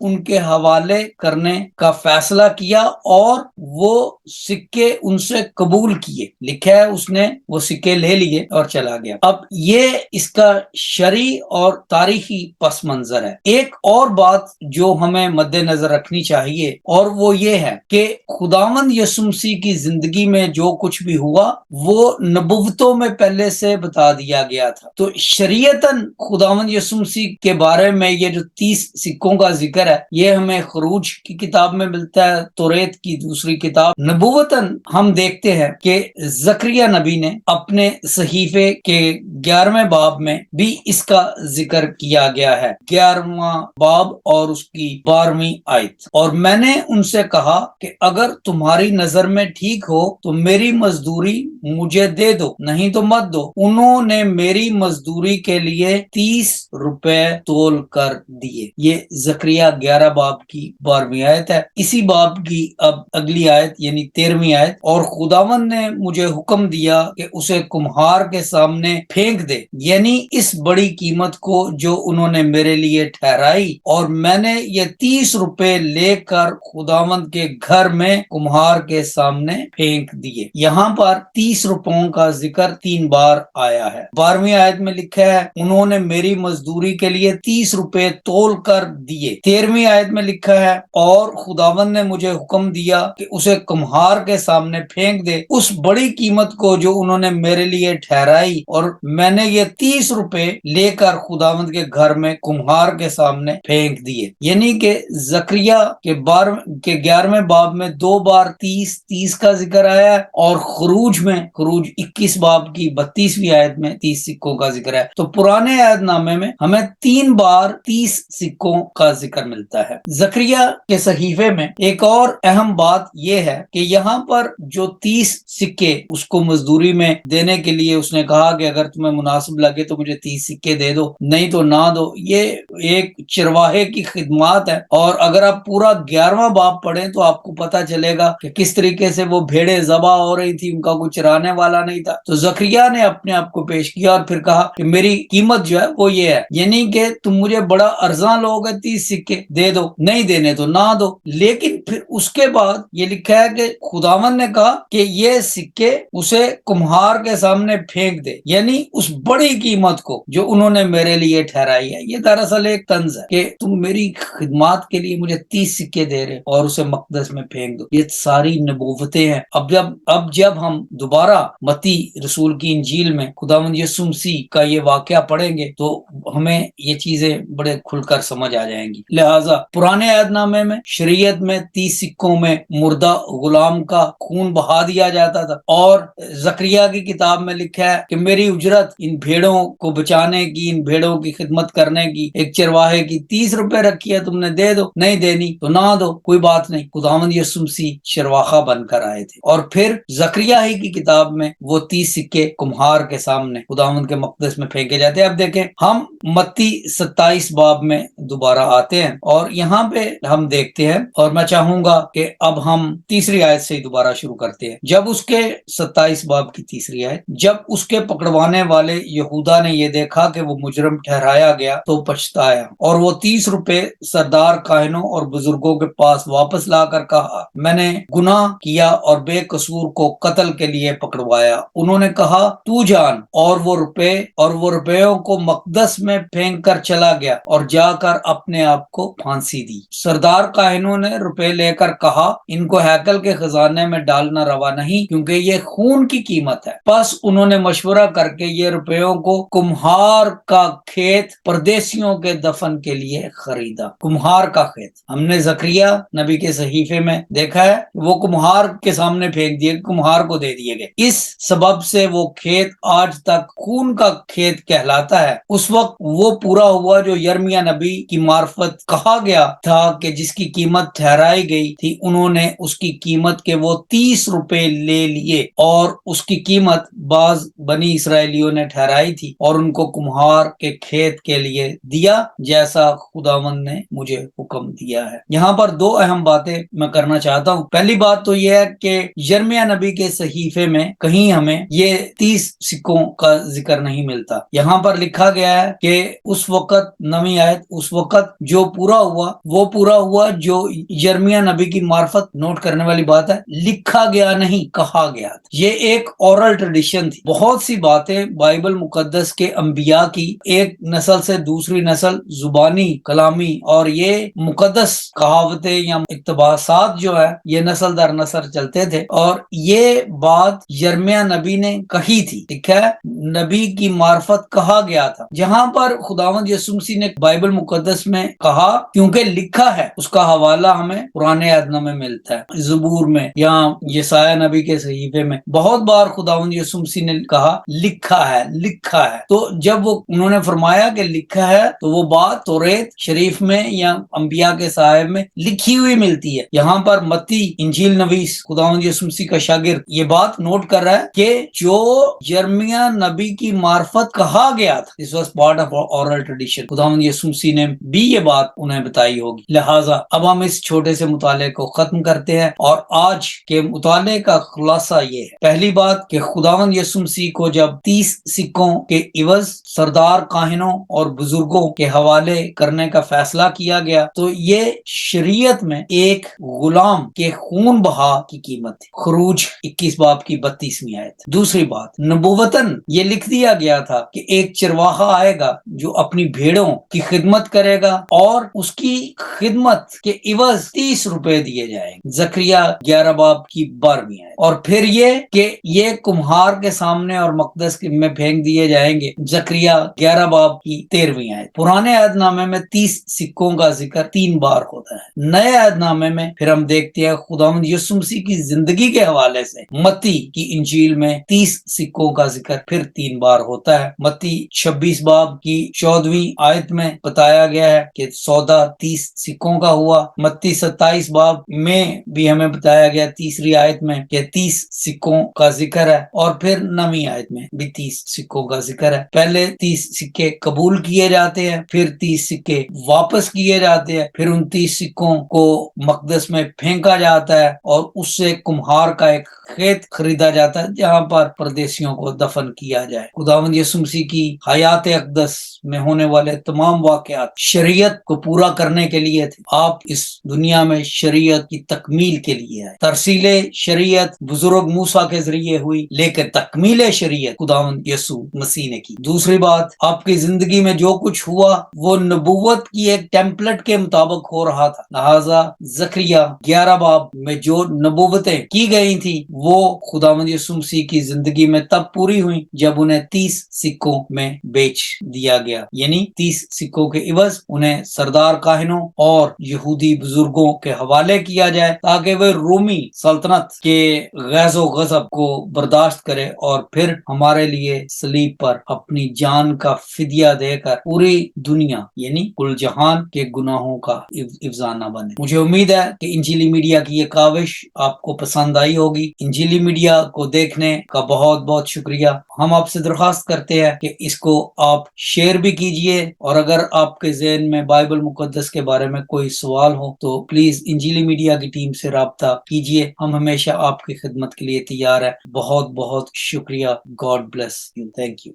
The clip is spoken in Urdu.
ان کے حوالے کرنے کا فیصلہ کیا اور وہ سکے ان سے قبول کیے. لکھا ہے اس نے وہ سکے لے لیے اور چلا گیا. اب یہ اس کا شرعی اور تاریخی پس منظر ہے. ایک اور بات جو ہمیں مد نظر رکھنی چاہیے اور وہ یہ ہے کہ خداوند یسوع مسیح کی زندگی میں جو کچھ بھی ہوا وہ نبوتوں میں پہلے سے بتا دیا گیا تھا. تو شریعتاً خداوند یسوع مسیح کے بارے میں یہ جو 30 سکوں کا ذکر ہے یہ ہمیں خروج کی کتاب میں ملتا ہے، توریت کی دوسری کتاب. نبوتاً ہم دیکھتے ہیں کہ زکریا نبی نے اپنے صحیفے کے 11ویں باب میں بھی اس کا ذکر کیا گیا ہے، 11واں باب اور اس کی 12ویں آیت. اور میں نے ان سے کہا کہ اگر تمہاری نظر میں ٹھیک ہو تو میری مزدوری مجھے دے دو، نہیں تو مت دو. انہوں نے میری مزدوری کے لیے 30 روپے تول کر دیے. یہ زکریا 11 باب کی 12ویں آیت ہے. اسی باب کی اب اگلی آیت یعنی 13ویں آیت، اور خداوند نے مجھے حکم دیا کہ اسے کمہار کے سامنے پھینک دے، یعنی اس بڑی قیمت کو جو انہوں نے میرے لیے ٹھہرائی. اور میں نے یہ 30 روپے لے کر خداوند کے گھر میں کمہار کے سامنے پھینک دیے. یہاں پر 30 روپوں کا ذکر 3 بار آیا ہے. 12ویں آیت میں لکھا ہے انہوں نے میری مزدوری کے لیے 30 روپے تول کر دیے. 13ویں آیت میں لکھا ہے اور خداوند نے مجھے حکم دیا کہ اسے کمہار کے سامنے پھینک دے، اس بڑی قیمت کو جو انہوں نے میرے لیے ٹھہرائی. اور میں نے یہ 30 روپے لے کر خداوند کے گھر میں کمہار کے سامنے پھینک دیے. یعنی کہ زکریا کے 11ویں باب میں 2 بار 30 کا ذکر آیا ہے، اور خروج 21 باب کی 32ویں آیت میں 30 سکوں کا ذکر ہے. تو پرانے عہد نامے میں ہمیں 3 بار 30 سکوں کا ذکر ملتا ہے. زکریا کے صحیفے میں ایک اور اہم بات یہ ہے کہ یہاں پر جو 30 سکے اس کو مزدوری میں دینے کے لیے اس نے کہا کہ اگر تمہیں مناسب لگے تو مجھے 30 سکے دے دو، نہیں تو نہ دو. یہ ایک چرواہے کی خدمات ہے، اور اگر آپ پورا 11واں باب پڑھیں تو آپ کو پتا چلے گا کہ کس طریقے سے وہ بھیڑیں ذبح ہو رہی تھی، ان کا کوئی چرانے والا نہیں تھا. تو زکریا نے اپنے آپ کو پیش کیا اور پھر کہا کہ میری قیمت جو ہے وہ یہ ہے، یعنی کہ تم مجھے بڑا ارزاں لوگ 30 سکے دے دو، نہیں دینے تو نہ دو. لیکن پھر اس کے بعد یہ لکھا ہے کہ خداوند نے کہا کہ یہ سکے اسے کمہار کے سامنے پھینک دے، یعنی اس بڑی قیمت کو جو انہوں نے میرے لیے ٹھہرائی ہے. یہ دراصل ایک طنز ہے کہ تم میری خدمات کے لیے مجھے 30 سکے دے رہے اور اسے مقدس میں پھینک دو. یہ ساری نبوتیں ہیں. اب جب ہم دوبارہ متی رسول کی انجیل میں خداوند یسوع مسیح کا یہ واقعہ پڑھیں گے تو ہمیں یہ چیزیں بڑے کھل کر سمجھ آ جائیں گی. لہٰذا پرانے عہد نامے میں شریعت میں 30 سکوں میں مردہ غلام کا خون بہا دیا جاتا تھا، اور زکریا کی کتاب میں لکھا ہے کہ میری اجرت ان بھیڑوں کو بچانے کی، ان بھیڑوں کی خدمت کرنے کی ایک چرواہے کی 30 روپے رکھی ہے، تم نے دے دو، نہیں دینی تو نہ دو، کوئی بات نہیں. خداوند یسوع مسیح چرواہا بن کر آئے تھے، اور پھر زکریا ہی کی کتاب میں وہ 30 سکے کمہار کے سامنے خداوند کے مقدس میں پھینکے جاتے ہیں. اب دیکھیں ہم متی 27 باب میں دوبارہ آتے ہیں اور یہاں پہ ہم دیکھتے ہیں، اور میں چاہوں گا کہ اب ہم تیسری آیت سے دوبارہ شروع کرتے ہیں. جب اس کے 27 باب کی تیسری آیت، جب اس کے پکڑوانے والے یہودا نے یہ دیکھا کہ وہ مجرم ٹھہرایا گیا تو پچھتایا، اور وہ 30 روپے سردار کاہنوں اور بزرگوں کے پاس واپس لا کر کہا میں نے گناہ کیا اور بے قصور کو قتل کے لیے پکڑوایا. انہوں نے کہا تو جان، اور وہ روپیوں کو مقدس میں پھینک کر چلا گیا اور جا کر اپنے آپ کو پھانسی دی. سردار کاہنوں نے روپے لے کر کہا ان کو ہیکل کے خزانے میں ڈالنا روا نہیں، کیونکہ یہ خون کی قیمت ہے. بس انہوں نے مشورہ کر کے یہ روپیوں کو کمہار کا کھیت پردیسیوں کے دفن کے لیے خریدا. کمہار کا کھیت ہم نے زکریا نبی کے صحیفے میں دیکھا ہے، وہ کمہار کے سامنے پھینک دیے، کمہار کو دے دیے گئے. اس سبب سے وہ کھیت آج تک خون کا کھیت کہلاتا ہے. اس وقت وہ پورا ہوا جو یرمیا نبی کی معرفت کہا گیا تھا کہ جس کی قیمت ٹھہرائی گئی تھی، انہوں نے اس کی قیمت کے وہ 30 روپے لے لیے، اور اس کی قیمت بعض بنی اسرائیلیوں نے ٹھہرائی تھی اور ان کو کمہار کے کھیت کے لیے دیا جیسا خداوند نے مجھے حکم دیا ہے. یہاں پر 2 اہم باتیں میں کرنا چاہتا ہوں. پہلی بات تو یہ ہے کہ یرمیا نبی کے صحیفے میں کہیں ہمیں یہ 30 سکوں کا ذکر نہیں ملتا. یہاں پر لکھا گیا ہے کہ اس وقت، 9ویں آیت، اس وقت جو پورا ہوا وہ پورا ہوا جو یرمیہ نبی کی معرفت، نوٹ کرنے والی بات ہے، لکھا گیا نہیں کہا گیا تھا۔ یہ ایک اورل ٹریڈیشن تھی۔ بہت سی باتیں بائبل مقدس کے انبیاء کی ایک نسل سے دوسری نسل زبانی کلامی اور یہ مقدس کہاوتیں یا اقتباسات جو ہے یہ نسل در نسل چلتے تھے، اور یہ بات یرمیہ نبی نے کہی تھی، ٹھیک ہے، نبی کی معرفت کہا گیا تھا۔ جہاں پر خداوند یسوع مسیح نے بائبل مقدس میں کہا کیونکہ لکھا ہے، اس کا حوالہ ہمیں پرانے عہد نامے میں ملتا ہے، زبور میں یا یسایہ نبی کے صحیفے میں بہت بار خداوند یسوع مسیح نے کہا لکھا ہے لکھا ہے۔ تو جب وہ انہوں نے فرمایا کہ لکھا ہے تو وہ بات توریت شریف میں یا انبیاء کے صحائف میں لکھی ہوئی ملتی ہے۔ یہاں پر متی انجیل نویس خداوند یسوع مسیح کا شاگرد یہ بات نوٹ کر رہا ہے کہ جو یرمیہ نبی کی معرفت کہا گیا تھا، this was part of oral tradition، خداوند یسوع مسیح نے بھی یہ بات انہیں بتائی ہوگی۔ لہٰذا اب ہم اس چھوٹے سے مطالعے کو ختم کرتے ہیں، اور آج کے مطالعے کا خلاصہ یہ ہے۔ پہلی بات کہ خداوند یسوع مسیح کو جب 30 سکوں کے عوض سردار کاہنوں اور بزرگوں کے حوالے کرنے کا فیصلہ کیا گیا تو یہ شریعت میں ایک غلام کے خون بہا کی قیمت تھی۔ خروج 21 باب کی 32ویں آیت۔ دوسری بات، نبوتاً یہ لکھ دیا گیا تھا کہ ایک چرواہا آئے گا جو اپنی بھیڑوں کی خدمت کرے گا اور اس کی خدمت کے عوض 30 روپے دیے جائیں گے۔ زکریہ 11 باب کی 12ویں آیت۔ اور پھر یہ کہ یہ کمہار کے سامنے اور مقدس میں پھینک دیے جائیں گے۔ زکریہ 11 باب کی 13ویں آیت۔ پرانے عہد نامے میں 30 سکوں کا ذکر 3 بار ہوتا ہے۔ نئے عہد نامے میں پھر ہم دیکھتے ہیں خداوند یسوع مسیح کی زندگی کے حوالے سے متی کی انجیل میں 30 سکوں کا ذکر پھر 3 بار ہوتا ہے۔ متی 26 باب کی 14ویں آیت میں بتایا گیا ہے کہ سودا 30 سکوں کا ہوا۔ متی 27 باب میں بھی ہمیں بتایا گیا تیسری آیت میں کہ 30 سکوں کا ذکر ہے، اور پھر 9ویں آیت میں بھی 30 سکوں کا ذکر ہے۔ پہلے 30 سکے قبول کیے جاتے ہیں، پھر 30 سکے واپس کیے جاتے ہیں، پھر ان 30 سکوں کو مقدس میں پھینکا جاتا ہے اور اس سے کمہار کا ایک کھیت خریدا جاتا ہے جہاں پر پردیسیوں کو دفن کیا جائے۔ خداوند یسوع مسیح کی حیات اقدس میں ہونے والے تمام واقعات شریعت کو پورا کرنے کے لیے تھے۔ آپ اس دنیا میں شریعت کی تکمیل کے لیے آئے۔ ترسیل شریعت بزرگ موسیٰ کے ذریعے ہوئی، لیکن تکمیل شریعت خداوند یسوع مسیح نے کی۔ دوسری بات، آپ کی زندگی میں جو کچھ ہوا وہ نبوت کی ایک ٹیمپلٹ کے مطابق ہو رہا تھا، لہذا زکریا 11 باب میں جو نبوتیں کی گئی تھی وہ خداوند یسوع مسیح کی زندگی میں تب پوری ہوئی جب انہیں 30 سکوں میں بیچ دیا گیا، یعنی 30 سکوں کے عوض انہیں سردار کاہنوں اور یہودی بزرگوں کے حوالے کیا جائے تاکہ وہ رومی سلطنت کے غیظ و غضب کو برداشت کرے اور پھر ہمارے لیے صلیب پر اپنی جان کا فدیہ دے کر پوری دنیا یعنی کل جہان کے گناہوں کا افزانہ بنے۔ مجھے امید ہے کہ انجیلی میڈیا کی یہ کاوش آپ کو پسند آئی ہوگی۔ انجیلی میڈیا کو دیکھنے کا بہت بہت شکریہ۔ ہم آپ سے درخواست کرتے ہیں کہ اس کو آپ شیئر بھی کیجئے، اور اگر آپ کے ذہن میں بائبل مقدس کے بارے میں کوئی سوال ہو تو پلیز انجیلی میڈیا کی ٹیم سے رابطہ کیجئے۔ ہم ہمیشہ آپ کی خدمت کے لیے تیار ہیں۔ بہت بہت شکریہ۔ God bless you. Thank you.